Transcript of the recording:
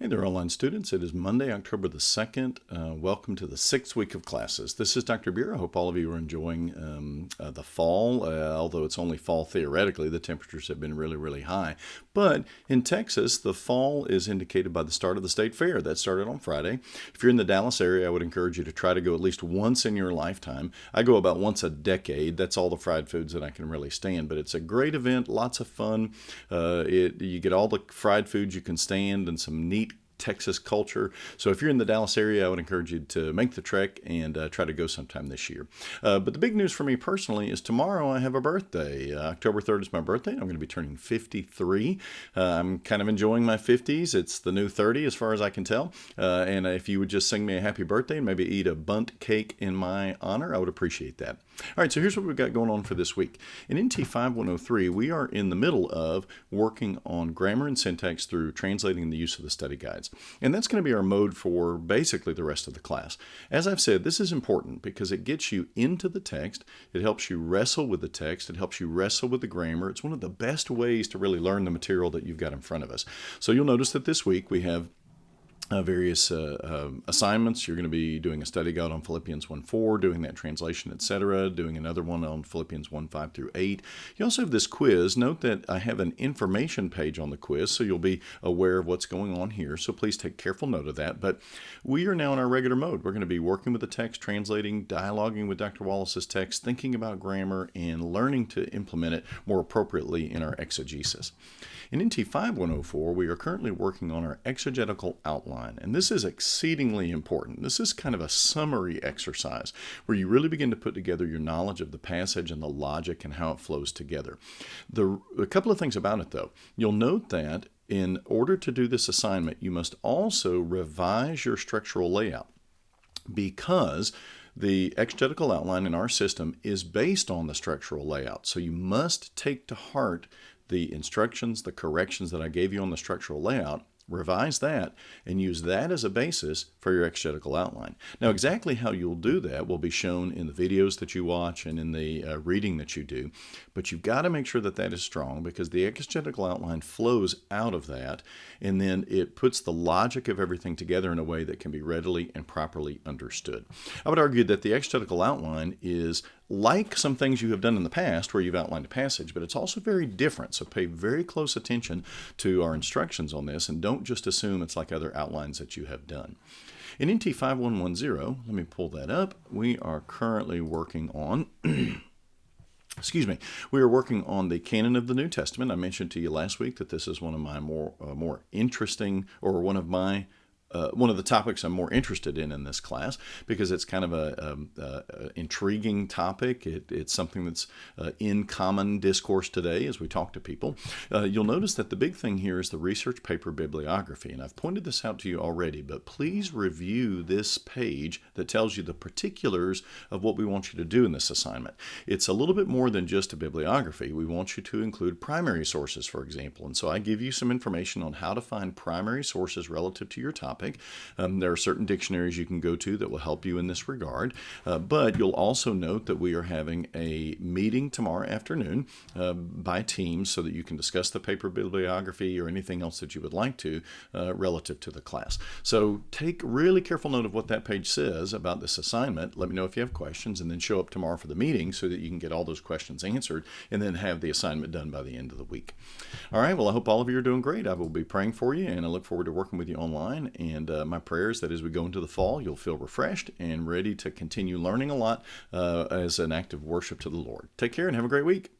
Hey there, online students. It is Monday, October the 2nd. Welcome to the 6th week of classes. This is Dr. Beer. I hope all of you are enjoying the fall, although it's only fall theoretically. The temperatures have been really, really high. But in Texas, the fall is indicated by the start of the state fair. That started on Friday. If you're in the Dallas area, I would encourage you to try to go at least once in your lifetime. I go about once a decade. That's all the fried foods that I can really stand. But it's a great event, lots of fun. You get all the fried foods you can stand and some neat Texas culture. So if you're in the Dallas area, I would encourage you to make the trek and try to go sometime this year. But the big news for me personally is tomorrow I have a birthday. October 3rd is my birthday. I'm going to be turning 53. I'm kind of enjoying my 50s. It's the new 30 as far as I can tell. And if you would just sing me a happy birthday and maybe eat a bundt cake in my honor, I would appreciate that. All right, so here's what we've got going on for this week. In NT 5103, we are in the middle of working on grammar and syntax through translating the use of the study guides. And that's going to be our mode for basically the rest of the class. As I've said, this is important because it gets you into the text. It helps you wrestle with the text. It helps you wrestle with the grammar. It's one of the best ways to really learn the material that you've got in front of us. So you'll notice that this week we have various assignments. You're going to be doing a study guide on Philippians 1:4, doing that translation, etc., doing another one on Philippians 1:5 through 8. You also have this quiz. Note that I have an information page on the quiz, so you'll be aware of what's going on here. So please take careful note of that. But we are now in our regular mode. We're going to be working with the text, translating, dialoguing with Dr. Wallace's text, thinking about grammar, and learning to implement it more appropriately in our exegesis. In NT 5104, we are currently working on our exegetical outline, and this is exceedingly important. This is kind of a summary exercise where you really begin to put together your knowledge of the passage and the logic and how it flows together. A couple of things about it, though. You'll note that in order to do this assignment, you must also revise your structural layout because the exegetical outline in our system is based on the structural layout. So you must take to heart the instructions, the corrections that I gave you on the structural layout, revise that, and use that as a basis for your exegetical outline. Now, exactly how you'll do that will be shown in the videos that you watch and in the reading that you do, but you've got to make sure that that is strong because the exegetical outline flows out of that, and then it puts the logic of everything together in a way that can be readily and properly understood. I would argue that the exegetical outline is like some things you have done in the past where you've outlined a passage, but it's also very different. So pay very close attention to our instructions on this and don't just assume it's like other outlines that you have done. In NT 5110, let me pull that up. We are currently working on we are working on the canon of the New Testament. I mentioned to you last week that this is one of my more interesting, or one of the topics I'm more interested in this class because it's kind of a intriguing topic. It's something that's in common discourse today as we talk to people. You'll notice that the big thing here is the research paper bibliography, and I've pointed this out to you already, but please review this page that tells you the particulars of what we want you to do in this assignment. It's a little bit more than just a bibliography. We want you to include primary sources, for example, and so I give you some information on how to find primary sources relative to your topic. There are certain dictionaries you can go to that will help you in this regard, but you'll also note that we are having a meeting tomorrow afternoon by Teams so that you can discuss the paper bibliography or anything else that you would like to relative to the class. So take really careful note of what that page says about this assignment. Let me know if you have questions, and then show up tomorrow for the meeting so that you can get all those questions answered and then have the assignment done by the end of the week. All right, well, I hope all of you are doing great. I will be praying for you, and I look forward to working with you online. And my prayer is that as we go into the fall, you'll feel refreshed and ready to continue learning a lot as an act of worship to the Lord. Take care and have a great week.